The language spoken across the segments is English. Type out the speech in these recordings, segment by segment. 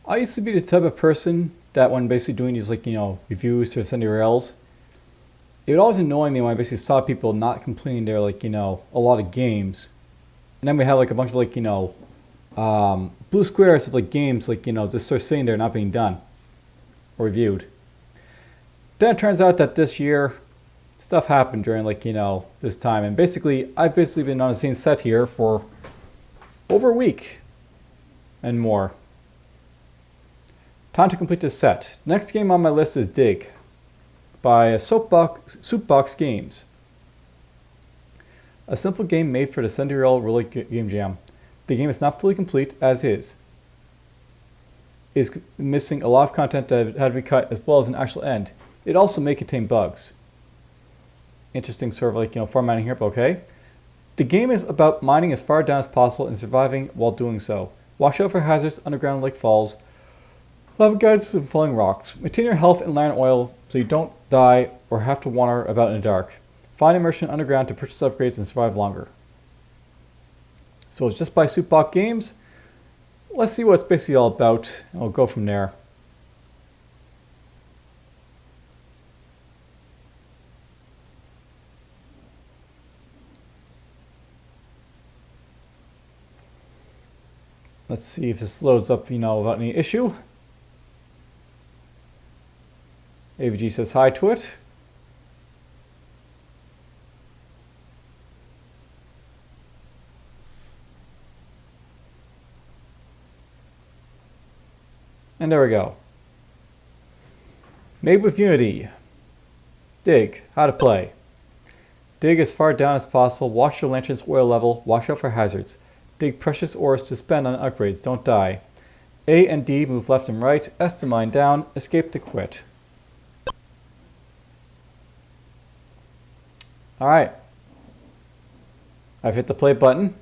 I used to be the type of person that when basically doing these reviews to Ascendi Rails, it would always annoy me when I basically saw people not completing their a lot of games. And then we have like a bunch of blue squares of games just sort of sitting there not being done or reviewed. Then it turns out that this year stuff happened during this time, and I've been on the same set here for over a week and more. Time to complete this set. Next game on my list is Dig by Soapbox Games. A simple game made for the Ascendi Rails Game Jam. The game is not fully complete as is. It is missing a lot of content that had to be cut as well as an actual end. It also may contain bugs. Interesting sort of formatting here, but okay. The game is about mining as far down as possible and surviving while doing so. Watch out for hazards, underground like falls, lava guides and falling rocks. Maintain your health and land oil so you don't die or have to wander about in the dark. Find immersion underground to purchase upgrades and survive longer. So it's just by Soapbox Games. Let's see what it's basically all about, and we'll go from there. Let's see if this loads up, without any issue. AVG says hi to it. And there we go. Made with Unity. Dig. How to play. Dig as far down as possible. Watch your lantern's oil level. Watch out for hazards. Dig precious ores to spend on upgrades. Don't die. A and D move left and right. S to mine down. Escape to quit. Alright. I've hit the play button.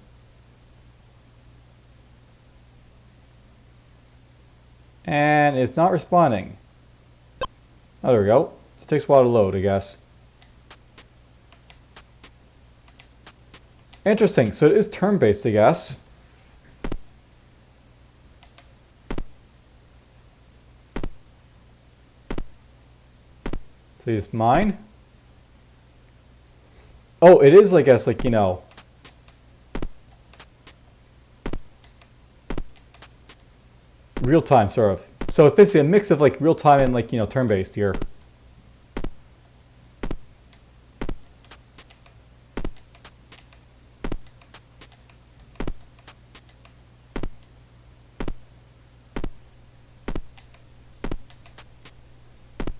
And it's not responding. Oh, there we go. So it takes a while to load, I guess. Interesting. So it is turn-based, I guess. So you just mine. Oh, it is, I guess, real time, sort of. So it's basically a mix of real time and turn-based here.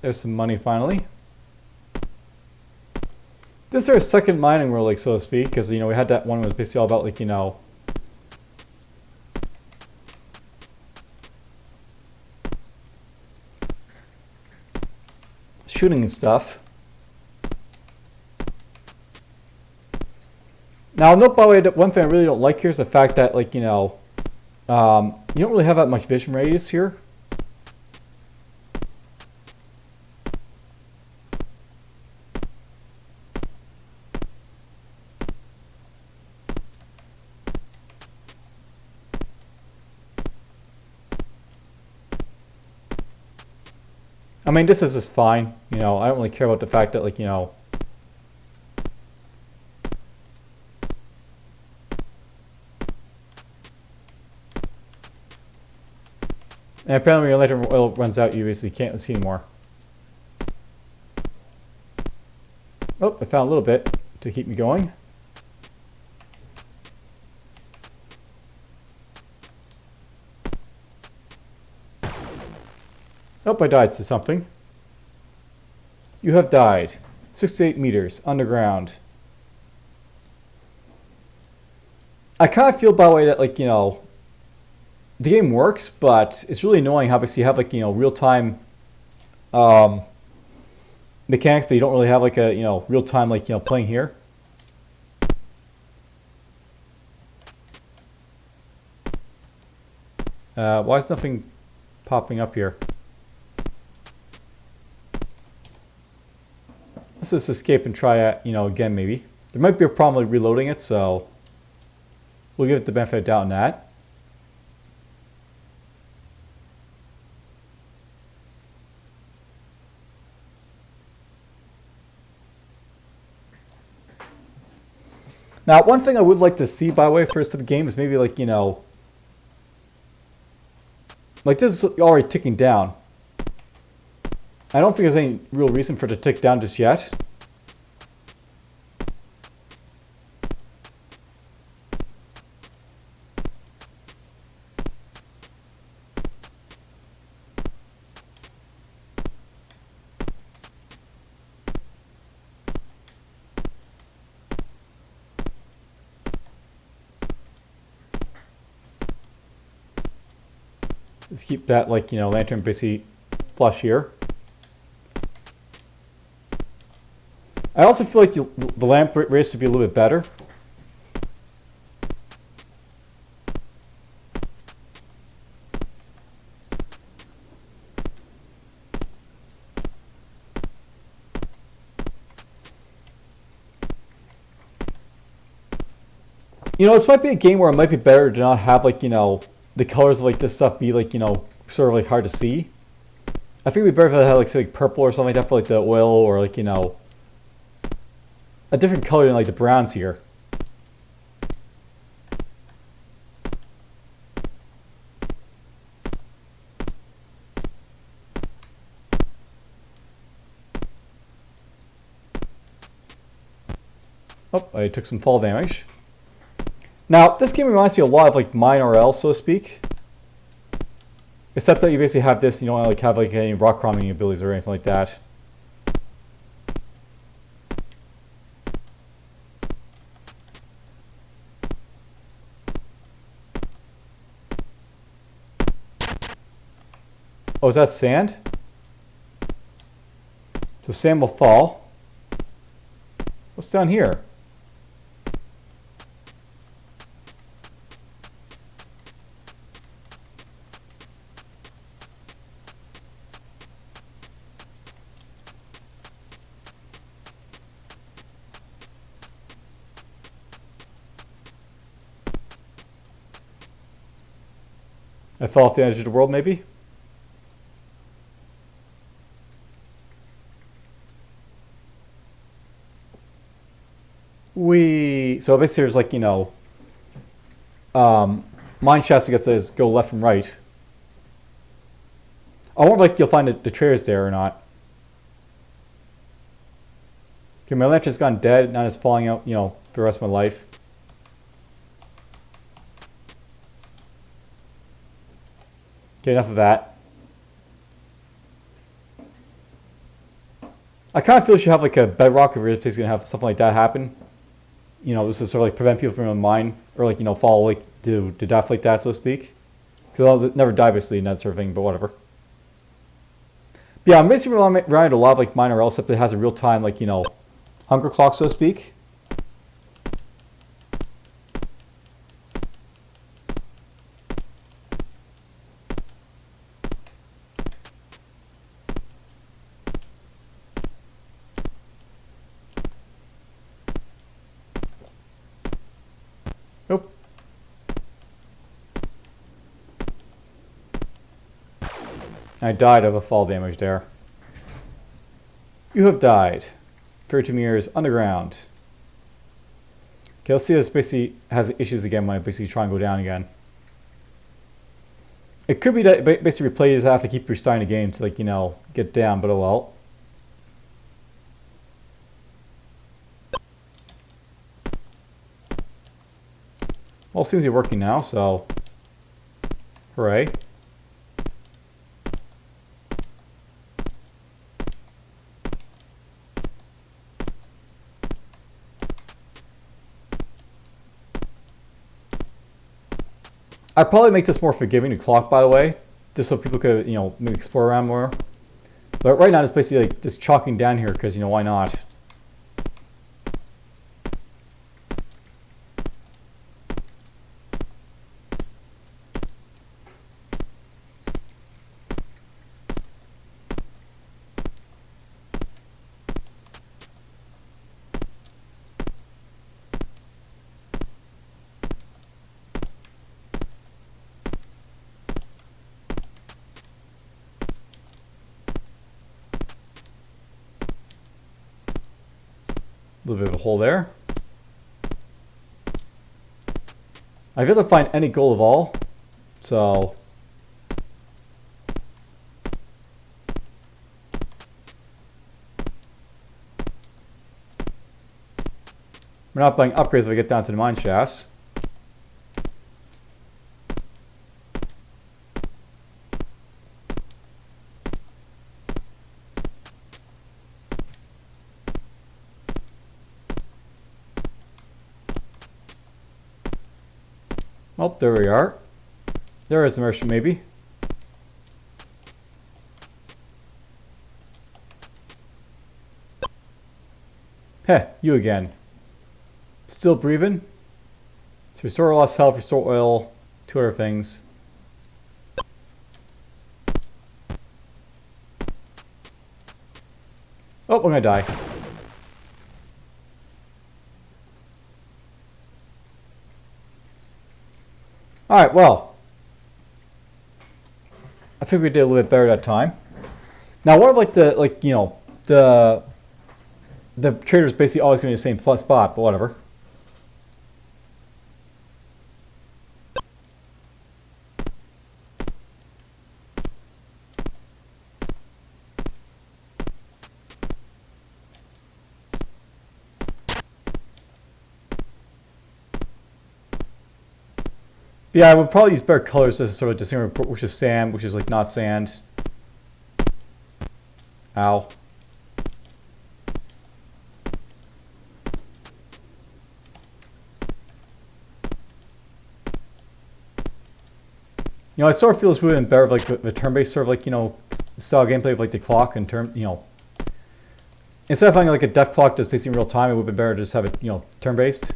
There's some money finally. This is our second mining world, so to speak, because we had that one that was basically all about shooting and stuff. Now, note by the way, that one thing I really don't like here is the fact that you don't really have that much vision radius here. I mean, this is just fine. I don't really care about the fact that and apparently when your electric oil runs out, you basically can't see anymore. Oh, I found a little bit to keep me going. Oh, I died to something. You have died. 68 meters underground. I kind of feel by the way that the game works, but it's really annoying how basically you have real time mechanics, but you don't really have a real time playing here. Why is nothing popping up here? Let's just escape and try it, again maybe. There might be a problem with reloading it, so we'll give it the benefit of doubt on that. Now, one thing I would like to see, by the way, for this type of game is maybe like, you know, like this is already ticking down. I don't think there's any real reason for it to tick down just yet. Just keep that, like, you know, lantern basically flush here. I also feel like the lamp race should be a little bit better. You know, this might be a game where it might be better to not have, like, you know, the colors of, like, this stuff be, like, you know, sort of, like, hard to see. I think it'd be better if it had, like, say, like, purple or something like that for, like, the oil, or, like, you know, a different color than, like, the browns here. Oh, I took some fall damage. Now, this game reminds me a lot of, like, Mine RL, so to speak. Except that you basically have this, you don't like have, like, any rock climbing abilities or anything like that. Oh, is that sand? So sand will fall. What's down here? I fell off the edge of the world, maybe? So basically there's, like, you know, mine shafts, I guess, that go left and right. I wonder if, like, you'll find the trailers there or not. Okay, my lantern's gone dead, now it's falling out, you know, for the rest of my life. Okay, enough of that. I kind of feel you should have, like, a bedrock if you're just going to have something like that happen. You know, this is sort of, like, prevent people from mine, or, like, you know, fall, like, to death like that, so to speak. Because they'll never die, basically, and that sort of thing, but whatever. But yeah, I'm basically running a lot of, like, Mine RL, except it has a real-time, like, you know, hunger clock, so to speak. Nope. I died of a fall damage there. You have died. 32 meters underground. Okay, let's see if this basically has issues again when I basically try and go down again. It could be that basically players have to keep restarting the game to, like, you know, get down, but oh well. Well, it seems to be working now, so hooray. I'd probably make this more forgiving to clock, by the way, just so people could, you know, maybe explore around more. But right now it's basically, like, just chalking down here because, you know, why not? A little bit of a hole there. I've yet to find any gold at all, so we're not buying upgrades if we get down to the mine shafts. Oh, there we are. There is the merchant, maybe. Heh, you again. Still breathing? To restore lost health, restore oil, 2 other things. Oh, I'm gonna die. Alright, well. I think we did a little bit better that time. Now, one of like the, the trader's basically always going to be the same plus spot, but whatever. Yeah, I would probably use better colors to sort of distinguish which is sand, which is like not sand. Ow. You know, I sort of feel this would have been better if like the turn-based sort of like, you know, style gameplay of like the clock and turn, you know. Instead of having like a death clock that's basically in real time, it would have been better to just have it, you know, turn-based.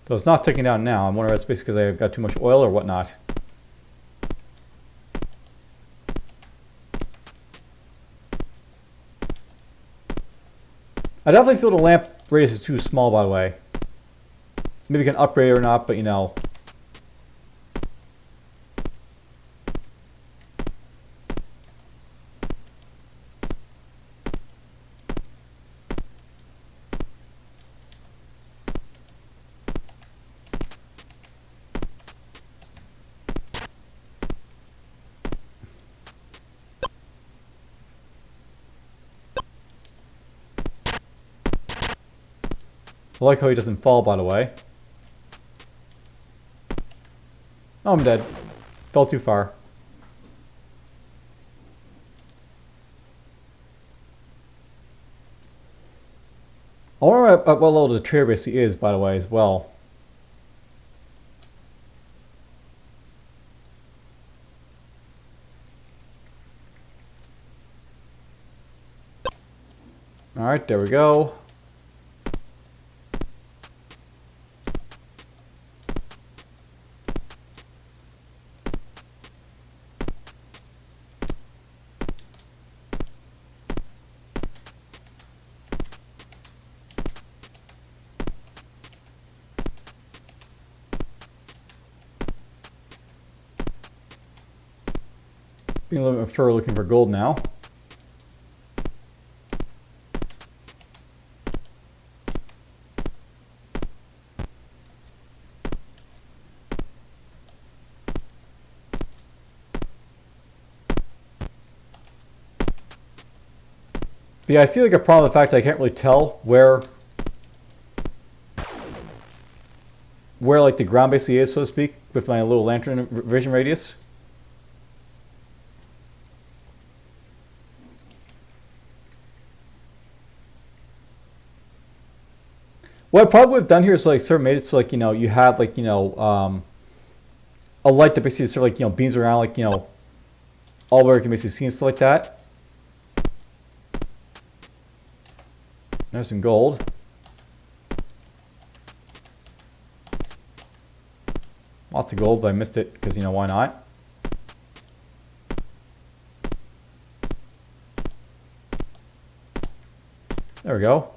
So it's not ticking down now. I'm wondering if that's basically because I've got too much oil or whatnot. I definitely feel the lamp radius is too small, by the way. Maybe we can upgrade it or not, but you know. I like how he doesn't fall, by the way. Oh, I'm dead. Fell too far. I wonder at what level the trader basically is, by the way, as well. Alright, there we go. Being a little bit further looking for gold now. But yeah, I see like a problem with the fact I can't really tell where like the ground basically is, so to speak, with my little lantern vision radius. What I probably would have done here is like sort of made it so like, you know, you have like, you know, a light that basically sort of like, you know, beams around like, you know, all where you can basically see and stuff like that. There's some gold. Lots of gold, but I missed it because, you know, why not? There we go.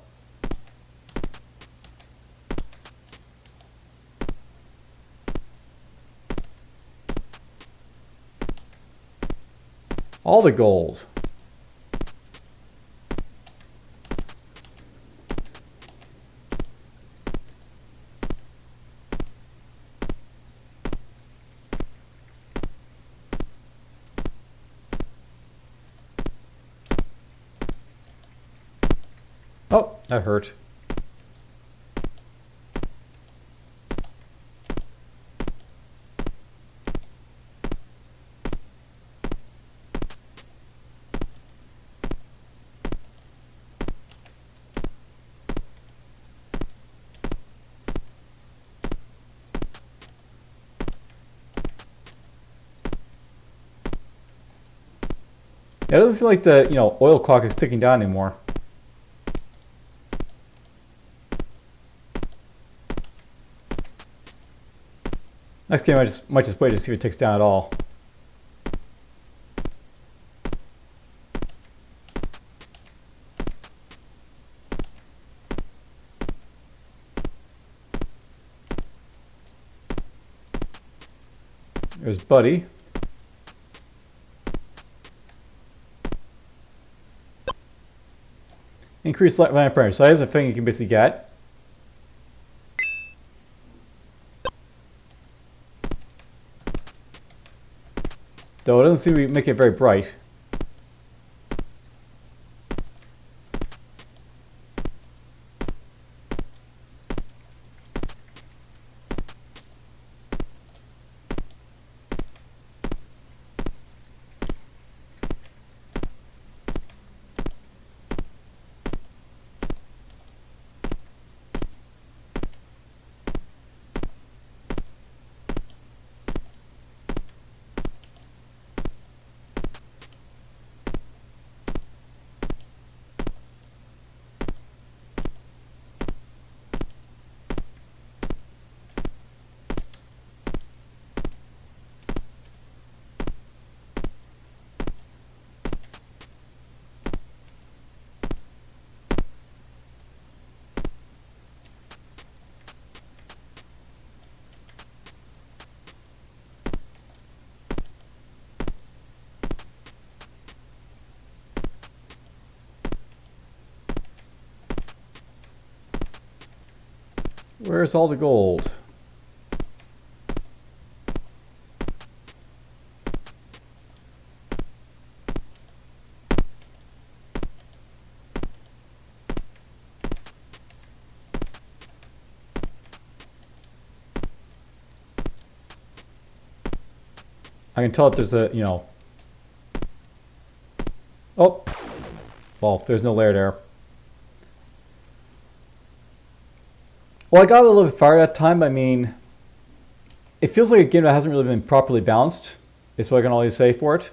All the gold. Oh, that hurt. Yeah, it doesn't seem like the oil clock is ticking down anymore. Next game I might just wait to see if it ticks down at all. There's Buddy. Increased light lamp parameter. So that is a thing you can basically get. Though it doesn't seem to be making it very bright. Where's all the gold? I can tell that there's a, oh, well, there's no layer there. Well, I got a little bit fired at that time. I mean, it feels like a game that hasn't really been properly balanced, is what I can always say for it.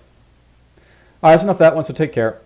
Alright, that's enough of that one, so take care.